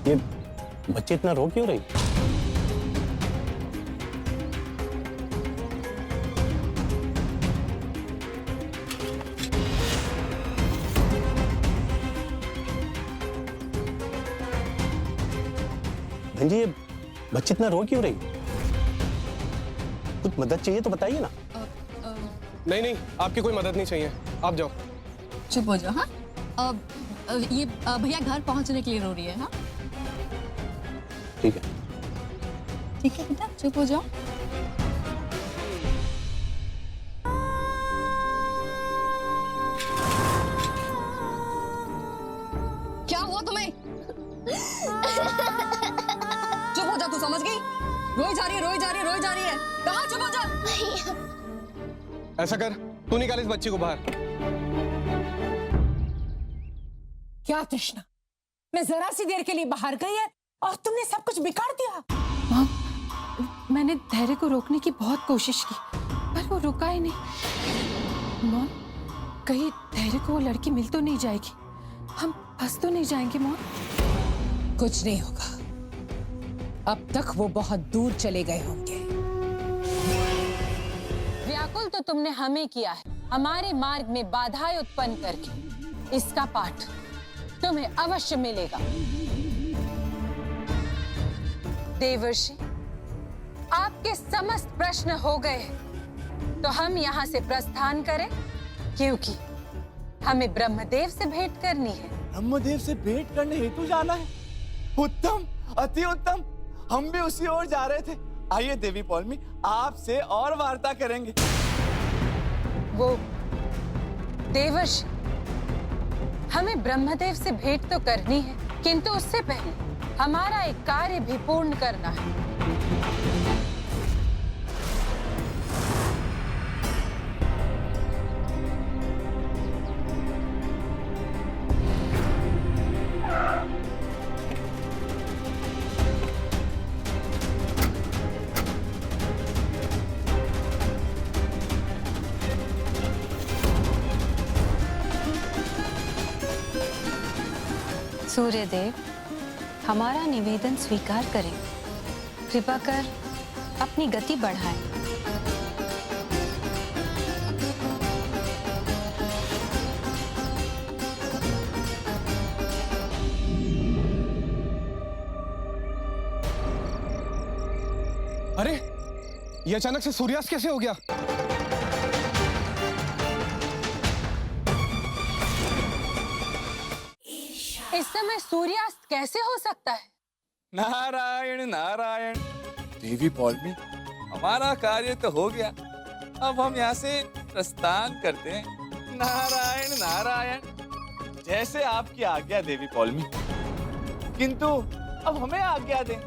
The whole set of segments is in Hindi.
ये बच्चे इतना रो क्यों रही? बहन जी, ये बच्चे इतना रो क्यों रही? कुछ मदद चाहिए तो बताइए ना। नहीं नहीं, आपकी कोई मदद नहीं चाहिए, आप जाओ। चुप हो जाओ। हाँ, ये भैया घर पहुंचने के लिए रो रही है। हाँ ठीक है। ठीक है बेटा, चुप हो जाओ। क्या हुआ तुम्हें? चुप हो जा, तू समझ गई? रोई जा रही है, रोई जा रही है, रोई जा रही है। कहाँ चुप हो जा। ऐसा कर, तू निकाल इस बच्ची को बाहर। क्या तृष्णा, मैं जरा सी देर के लिए बाहर गई है और तुमने सब कुछ बिगाड़ दिया। माँ, मैंने धैर्य को रोकने की बहुत कोशिश की पर वो रुका ही नहीं। माँ, कहीं धैर्य को वो लड़की मिल तो नहीं जाएगी? हम फंस तो नहीं जाएंगे माँ? कुछ नहीं होगा, अब तक वो बहुत दूर चले गए होंगे। व्याकुल तो तुमने हमें किया है, हमारे मार्ग में बाधाएं उत्पन्न करके। इसका पाठ तुम्हें अवश्य मिलेगा। देवर्षि, आपके समस्त प्रश्न हो गए हैं, तो हम यहाँ से प्रस्थान करें, क्योंकि हमें ब्रह्मदेव से भेंट करनी है। ब्रह्मदेव से भेंट करने हेतु जाना है? उत्तम, अति उत्तम। हम भी उसी ओर जा रहे थे। आइए देवी पौलमी, आपसे और वार्ता करेंगे। वो देवर्षि, हमें ब्रह्मदेव से भेंट तो करनी है, किंतु उससे पहले हमारा एक कार्य भी पूर्ण करना है। सूर्यदेव, हमारा निवेदन स्वीकार करें। कृपा कर अपनी गति बढ़ाएं। अरे, ये अचानक से सूर्यास्त कैसे हो गया? इस समय सूर्यास्त कैसे हो सकता है? नारायण नारायण। देवी पौलमी, हमारा कार्य तो हो गया, अब हम यहाँ से प्रस्थान करते हैं। नारायण नारायण। जैसे आपकी आज्ञा देवी पौलमी, किंतु अब हमें आज्ञा दें।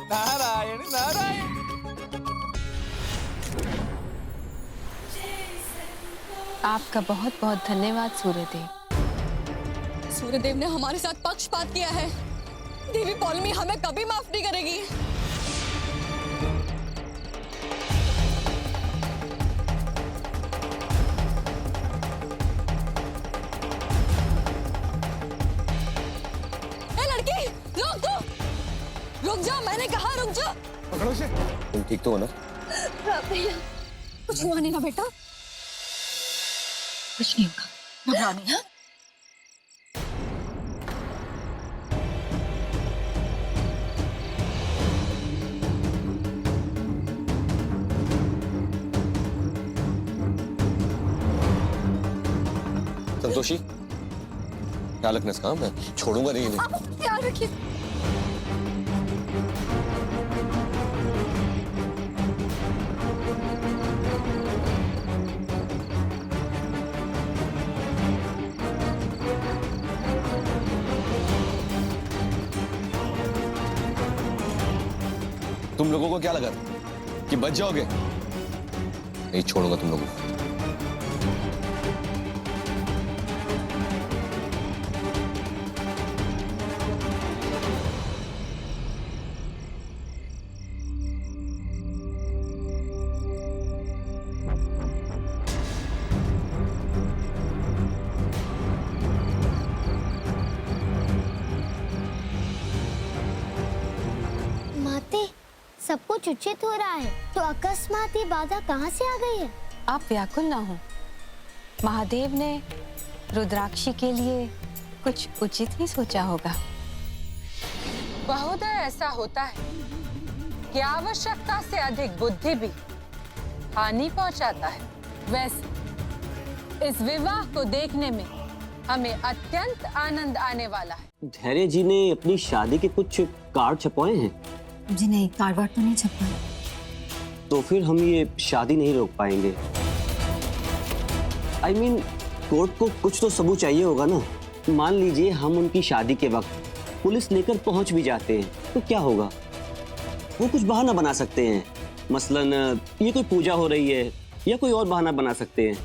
नारायण नारायण। आपका बहुत बहुत धन्यवाद सूर्यदेव। सूर्यदेव ने हमारे साथ पक्षपात किया है। देवी पौलमी हमें कभी माफ नहीं करेगी। ए लड़की, रुक तू! रुक जा, मैंने कहा रुक जा। पकड़ो इसे। तुम ठीक तो हो ना? भैया, कुछ हुआ नहीं ना बेटा? कुछ नहीं होगा, घबरा नहीं। हाँ? संतोषी, ख्याल रखना इसका, मैं छोड़ूंगा नहीं इन्हें। आप ख्याल रखिए। तुम लोगों को क्या लगा था कि बच जाओगे? नहीं छोड़ूंगा तुम लोगों को। सब कुछ उचित हो रहा है, तो अकस्मात ये बाधा कहाँ से आ गई है? आप व्याकुल ना हो। महादेव ने रुद्राक्षी के लिए कुछ उचित ही सोचा होगा। बहुधा ऐसा होता है कि आवश्यकता से अधिक बुद्धि भी हानि पहुंचाता है। वैसे इस विवाह को देखने में हमें अत्यंत आनंद आने वाला है। धैर्य जी ने अपनी शादी के कुछ कार्ड छपवाए हैं? जी नहीं, कार्ड वार्ड तो नहीं छपवाए। तो फिर हम ये शादी नहीं रोक पाएंगे। I mean, कोर्ट को कुछ तो सबूत चाहिए होगा ना। मान लीजिए हम उनकी शादी के वक्त पुलिस लेकर पहुंच भी जाते हैं तो क्या होगा? वो कुछ बहाना बना सकते हैं, मसलन ये कोई पूजा हो रही है या कोई और बहाना बना सकते हैं।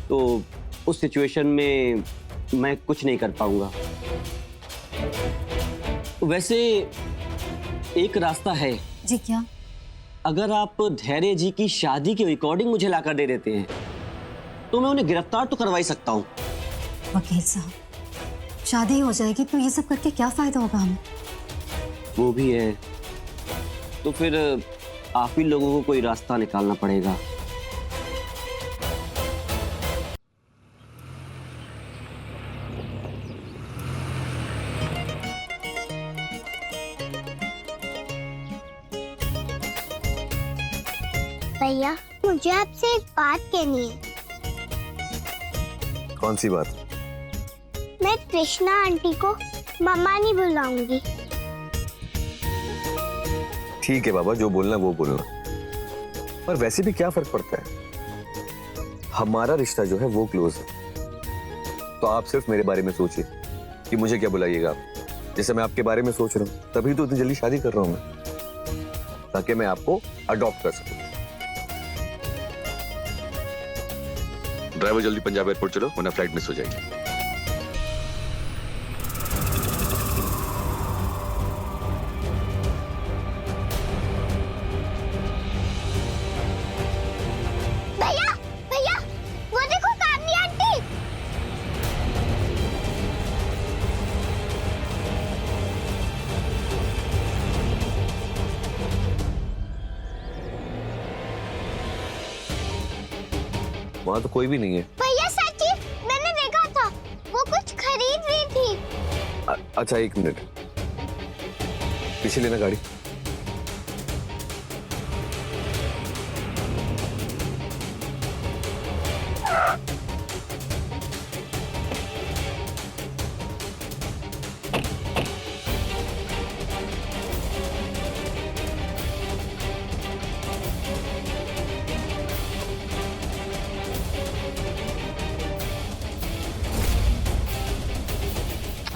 तो उस सिचुएशन में मैं कुछ नहीं कर पाऊंगा। वैसे एक रास्ता है। जी क्या? अगर आप धैर्य जी की शादी की रिकॉर्डिंग मुझे लाकर दे देते हैं तो मैं उन्हें गिरफ्तार तो करवा ही सकता हूँ। वकील साहब, शादी हो जाएगी तो ये सब करके क्या फायदा होगा हमें? वो भी है। तो फिर आप ही लोगों को कोई रास्ता निकालना पड़ेगा। भैया, मुझे आपसे एक बात कहनी है। कौन सी बात? मैं कृष्णा आंटी को मम्मा नहीं बुलाऊंगी। ठीक है बाबा, जो बोलना वो बोलना। पर वैसे भी क्या फर्क पड़ता है? हमारा रिश्ता जो है वो क्लोज है। तो आप सिर्फ मेरे बारे में सोचिए कि मुझे क्या बुलाइएगा आप। जैसे मैं आपके बारे में सोच रहा हूँ, तभी तो इतनी जल्दी शादी कर रहा हूँ मैं, ताकि मैं आपको अडॉप्ट कर सकूं। ड्राइवर जल्दी पंजाब एयरपोर्ट चलो, वरना फ्लाइट मिस हो जाएगी। भैया, भैया, वो देखो कामनी आंटी। वहाँ तो कोई भी नहीं है। भैया सच्ची, मैंने देखा था, वो कुछ खरीद रही थी। अच्छा एक मिनट, पीछे लेना गाड़ी।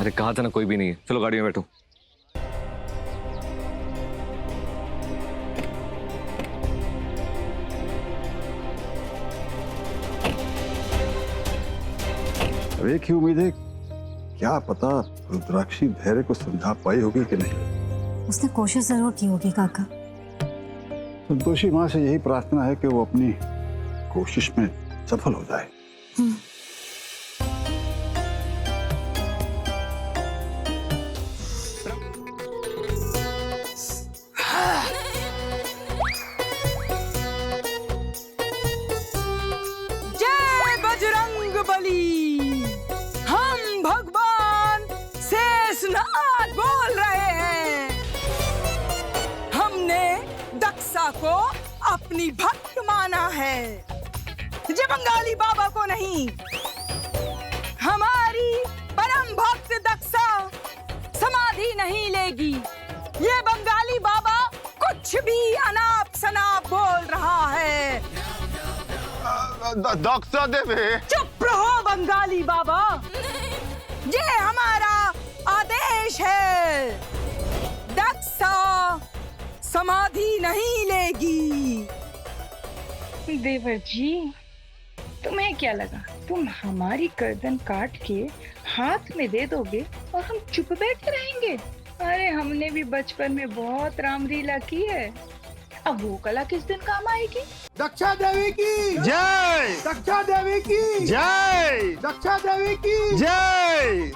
अरे कहा था ना कोई भी नहीं है। चलो गाड़ी में बैठो। अब एक ही उम्मीद है, क्या पता रुद्राक्षी धैर्य को समझा पाई होगी कि नहीं। उसने कोशिश जरूर की होगी काका। संतोषी माँ से यही प्रार्थना है कि वो अपनी कोशिश में सफल हो जाए। जय बजरंग बली। हम भगवान शेषनाग बोल रहे हैं। हमने दक्षा को अपनी भक्त माना है, ये बंगाली बाबा को नहीं। हमारी परम भक्त दक्षा समाधि नहीं लेगी। ये बंगाली बाबा कुछ भी अनाप शनाप बोल रहा है। दक्षा देवी, चुप रहो बंगाली बाबा, ये हमारा आदेश है। दक्षा समाधि नहीं लेगी। देवर जी, तुम्हें क्या लगा तुम हमारी गर्दन काट के हाथ में दे दोगे और हम चुप बैठे रहेंगे? अरे हमने भी बचपन में बहुत रामलीला की है, अब वो कला किस दिन काम आएगी? दक्षा देवी की जय, दक्षा देवी की जय, दक्षा देवी की जय।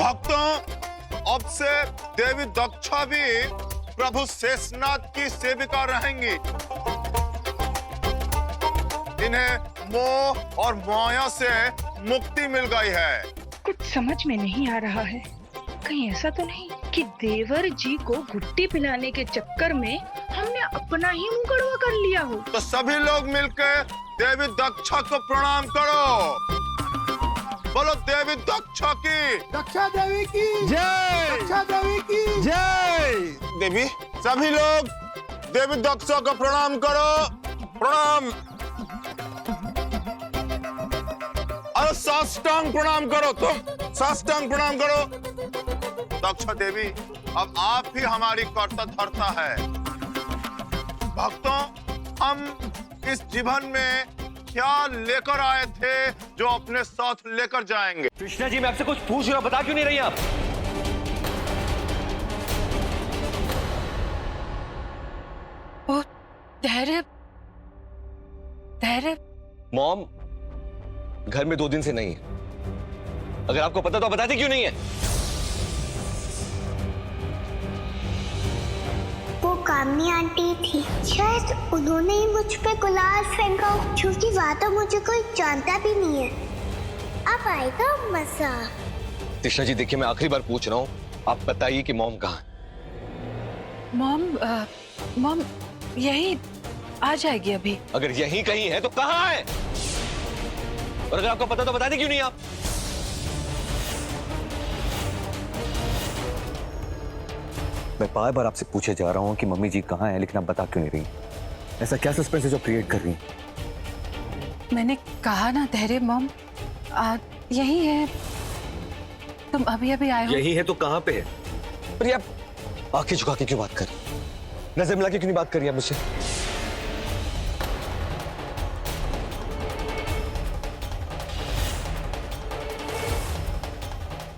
भक्तों, अब से देवी दक्षा भी प्रभु शेषनाग की सेविका रहेंगी। इन्हें मोह और माया से मुक्ति मिल गई है। कुछ समझ में नहीं आ रहा है, कहीं ऐसा तो नहीं कि देवर जी को गुट्टी पिलाने के चक्कर में हमने अपना ही मुंह कड़वा कर लिया हो। तो सभी लोग मिलकर देवी दक्षा को प्रणाम करो। बोलो देवी दक्षा की, दक्षा देवी की जय, दक्षा देवी की जय। देवी सभी लोग देवी दक्षा को प्रणाम करो। प्रणाम। अरे साष्टांग प्रणाम करो, तो साष्टांग प्रणाम करो। दक्षा देवी, अब आप ही हमारी कर्ता धर्ता है। भक्तों, हम इस जीवन में क्या लेकर आए थे जो अपने साथ लेकर जाएंगे? कृष्णा जी, मैं आपसे कुछ पूछ रहा हूं, बता क्यों नहीं रही आप? वो धैर्य मॉम घर में 2 दिन से नहीं है। अगर आपको पता तो बताते क्यों नहीं है? वो कामनी आंटी थी, शायद उन्होंने ही मुझ पे गुलाल फेंका, क्योंकि वहाँ तो मुझे कोई जानता भी नहीं है। अब आएगा मजा। कृष्णा जी देखिए, मैं आखिरी बार पूछ रहा हूँ, आप बताइए कि मॉम कहाँ है? मॉम यही आ जाएगी अभी। अगर यहीं कहीं है तो कहाँ है? और अगर आपको पता तो बताते क्यों नहीं आप? मैं बार बार आपसे पूछे जा रहा हूं कि मम्मी जी कहाँ हैं, लेकिन आप बता क्यों नहीं रही? ऐसा क्या सस्पेंस है जो क्रिएट कर रही हैं? मैंने कहा ना धैर्य मॉम, यही है। तुम अभी अभी आए हो। यही है तो कहाँ पे है? पर आप आंखें झुका के क्यों बात कर रही? नजर मिला के क्यों नहीं बात कर रही आप मुझसे?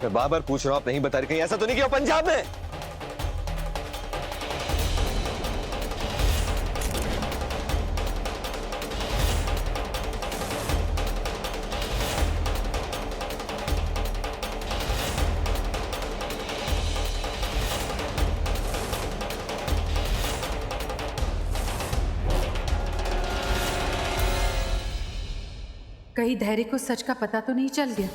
मैं बार बार पूछ रहा हूं, आप नहीं बता रही। कहीं ऐसा तो नहीं कि वो पंजाब में? कहीं धैर्य को सच का पता तो नहीं चल गया?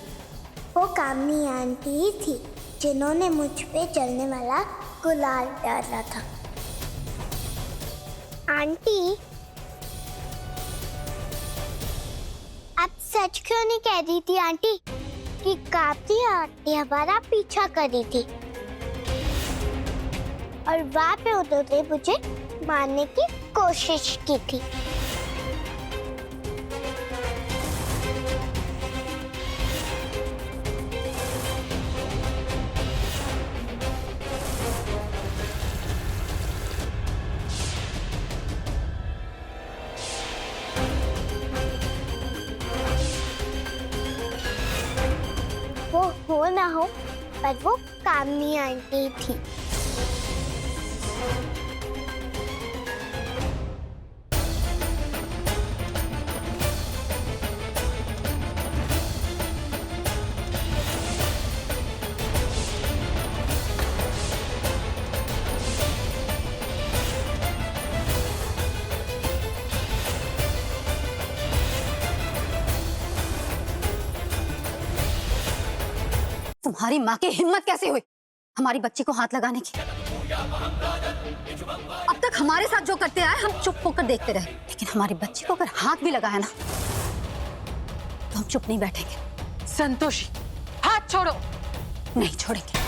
वो कामनी आंटी ही थी जिन्होंने मुझ पे चलने वाला गुलाल डाला था। आंटी, आप सच क्यों नहीं कह रही थी आंटी कि कामनी आंटी हमारा पीछा कर रही थी और वहाँ पे उन्होंने मुझे मारने की कोशिश की थी? वो हो ना हो, पर वो कामनी आंटी थी। तुम्हारी माँ की हिम्मत कैसे हुई हमारी बच्ची को हाथ लगाने की? अब तक हमारे साथ जो करते आए हम चुप होकर देखते रहे, लेकिन हमारी बच्ची को अगर हाथ भी लगाया ना तो हम चुप नहीं बैठेंगे। संतोषी, हाथ छोड़ो। नहीं छोड़ेंगे।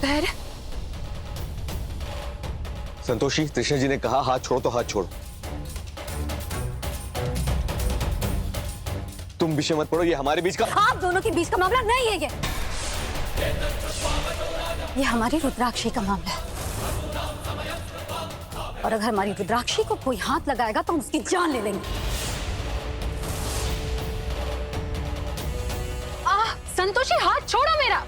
धैर्य, संतोषी, कृष्ण जी ने कहा हाथ छोड़ो तो हाथ छोड़ो। तुम विषय मत पढ़ो, ये हमारे बीच का, आप दोनों के बीच का मामला नहीं है ये हमारी रुद्राक्षी का मामला है। और अगर हमारी रुद्राक्षी को कोई हाथ लगाएगा तो हम उसकी जान ले लेंगे। संतोषी, हाथ छोड़ो मेरा।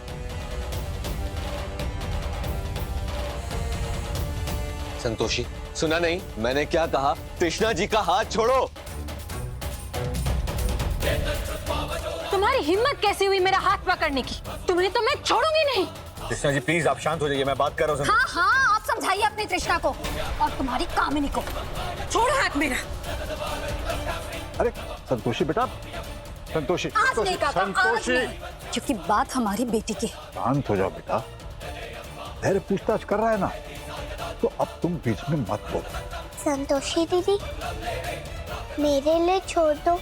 संतोषी, सुना नहीं मैंने क्या कहा? कृष्णा जी का हाथ छोड़ो। तुम्हारी हिम्मत कैसी हुई मेरा हाथ पकड़ने की? तुम्हें तो मैं छोड़ूंगी नहीं। कृष्णा जी प्लीज आप शांत हो जाइए, मैं बात कर रहा हूँ। हाँ हाँ, आप समझाइए अपनी तृष्णा को और तुम्हारी कामिनी को। छोड़ हाथ मेरा। अरे संतोषी बेटा, संतोषी आज नहीं काका, आज नहीं। क्योंकि बात हमारी बेटी की है। शांत हो जाओ बेटा। धैर्य पूछताछ कर रहा है ना, तो अब तुम बीच में मत बोलो। संतोषी दीदी, मेरे लिए छोड़ दो।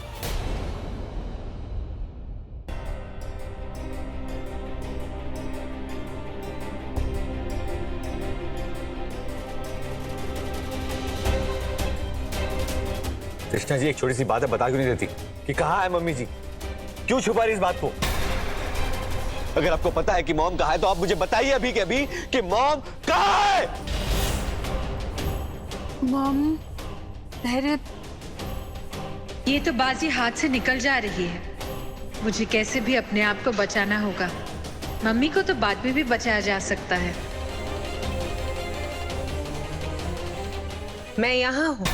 कृष्णा जी एक छोटी सी बात है, बता क्यों नहीं देती कि कहाँ है मम्मी जी? क्यों छुपा रही इस बात को? अगर आपको पता है कि मॉम कहाँ है तो आप मुझे बताइए अभी के अभी कि मॉम कहाँ है। मॉम, धैर्य, ये तो बाजी हाथ से निकल जा रही है। मुझे कैसे भी अपने आप को बचाना होगा। मम्मी को तो बाद में भी बचाया जा सकता है। मैं यहाँ हूँ।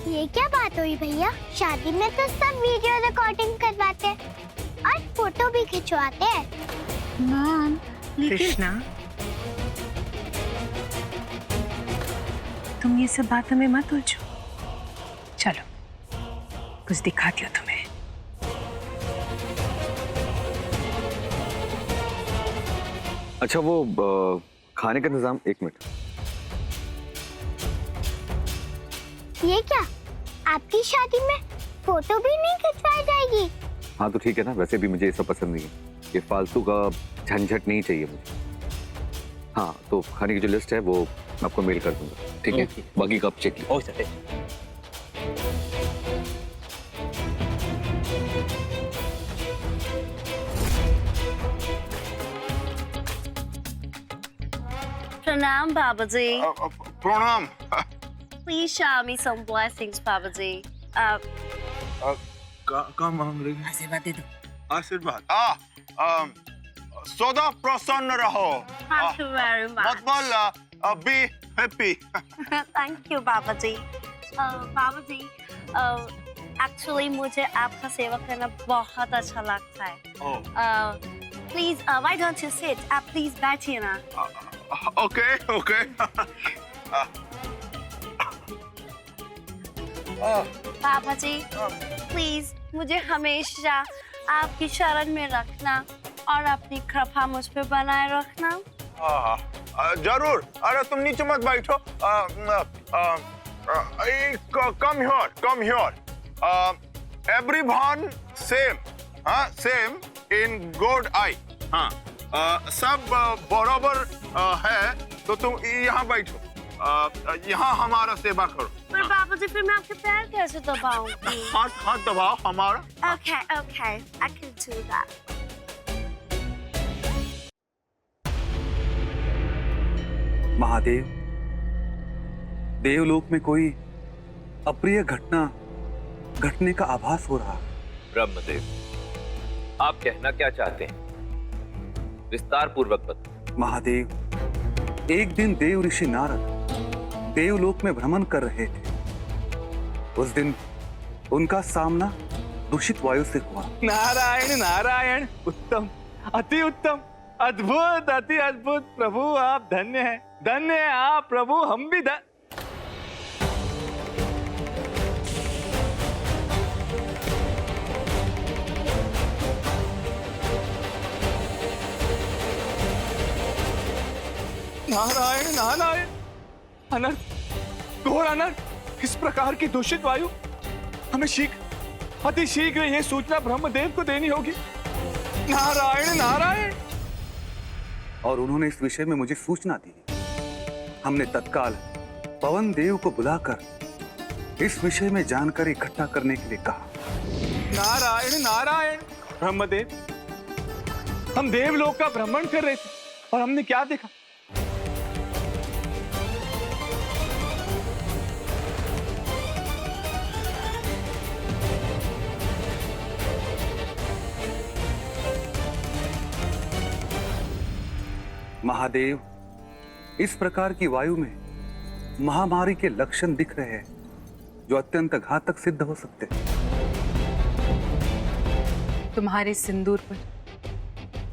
ये क्या बात हुई भैया? शादी में तो सब वीडियो रिकॉर्डिंग करवाते हैं और फोटो भी खिंचवाते हैं। मॉम, कृष्णा, तुम ये सब बातों में मत उलझो। चलो कुछ दिखाती हूँ तुम्हें। अच्छा वो खाने का इंतजाम, एक मिनट। ये क्या? आपकी शादी में फोटो भी नहीं खिंचवाई जाएगी? हाँ तो ठीक है ना, वैसे भी मुझे ये सब पसंद नहीं है, ये फालतू का झंझट नहीं चाहिए मुझे। हाँ तो खाने की जो लिस्ट है वो मैं आपको मेल कर दूंगा, ठीक है? बाकी का आप चेक लीजिए। ओके। Pranam, Babaji. प्रणाम। Please shower me some blessings, Babaji. का मांग रही है? आशीर्वाद दे दो। आशीर्वाद। सदा प्रसन्न रहो। Thank you very much. मत बोल, be happy। Thank you, Babaji. Babaji, actually मुझे आपका सेवा करना बहुत अच्छा लगता है। Please, why don't you sit? आप please बैठिए ना। Okay. बाबाजी, प्लीज मुझे हमेशा आपकी शरण में रखना और अपनी कृपा मुझ पे बनाए रखना। जरूर। अरे तुम नीचे मत बैठो। Come here. एवरीवन सेम, हाँ सेम इन गॉड आई। हाँ सब बराबर है, तो तुम यहाँ बैठो, यहाँ हमारा सेवा करो। पर बाबाजी फिर मैं आपके पैर कैसे दबाऊंगी? हाथ दबाओ हमारा। Okay, I can do that. Mahadev, देवलोक में कोई अप्रिय घटना घटने का आभास हो रहा। ब्रह्मदेव, आप कहना क्या चाहते हैं? विस्तार पूर्वक बताओ। महादेव, एक दिन देव ऋषि नारद देवलोक में भ्रमण कर रहे थे। उस दिन उनका सामना दूषित वायु से हुआ। नारायण नारायण, उत्तम, अति उत्तम, अद्भुत, अति अद्भुत। प्रभु आप धन्य हैं, धन्य हैं आप प्रभु, हम भी धन्य। नारायण नारायण, अनर्थ, घोर अनर्थ। इस प्रकार की दूषित वायु हमें अति शीघ्र यह सूचना ब्रह्मदेव को देनी होगी। नारायण नारायण। और उन्होंने इस विषय में मुझे सूचना दी। हमने तत्काल पवन देव को बुलाकर इस विषय में जानकारी इकट्ठा करने के लिए कहा। नारायण नारायण। ब्रह्मदेव, हम देवलोक का भ्रमण कर रहे थे और हमने क्या देखा? महादेव, इस प्रकार की वायु में महामारी के लक्षण दिख रहे हैं जो अत्यंत घातक सिद्ध हो सकते हैं। तुम्हारे सिंदूर पर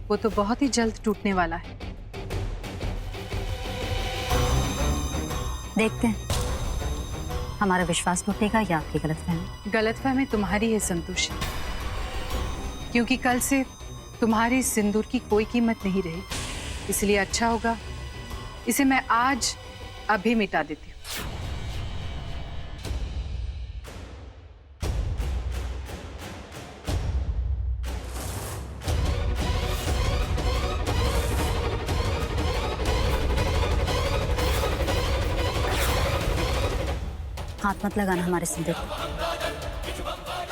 वो तो बहुत ही जल्द टूटने वाला है। देखते हैं हमारा विश्वास टूटेगा या आपकी गलतफहमी। गलतफहमी तुम्हारी है संतोषी, क्योंकि कल से तुम्हारी सिंदूर की कोई कीमत नहीं रही। इसलिए अच्छा होगा इसे मैं आज अभी मिटा देती हूँ। हाथ मत लगाना हमारे सिंदूर पर,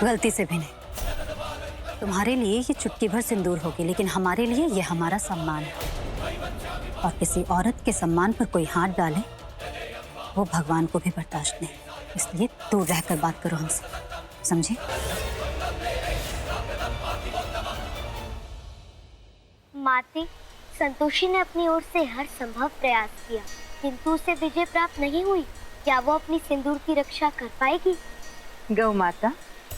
गलती से भी नहीं। तुम्हारे लिए ये चुटकी भर सिंदूर होगी, लेकिन हमारे लिए ये हमारा सम्मान है। और किसी औरत के सम्मान पर कोई हाथ डाले वो भगवान को भी बर्दाश्त नहीं। इसलिए दूर रहकर बात करो हमसे, समझे? माते, संतोषी ने अपनी ओर से हर संभव प्रयास किया, किंतु उसे विजय प्राप्त नहीं हुई। क्या वो अपनी सिंदूर की रक्षा कर पाएगी? गौ माता,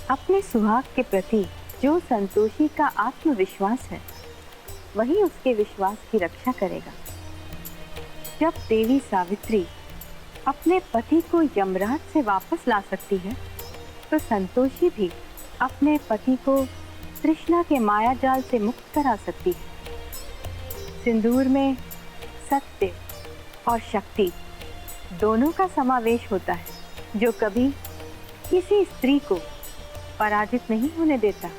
अपने सुहाग के प्रति जो संतोषी का आत्मविश्वास है वही उसके विश्वास की रक्षा करेगा। जब देवी सावित्री अपने पति को यमराज से वापस ला सकती है, तो संतोषी भी अपने पति को तृष्णा के माया जाल से मुक्त करा सकती है। सिंदूर में सत्य और शक्ति दोनों का समावेश होता है, जो कभी किसी स्त्री को पराजित नहीं होने देता।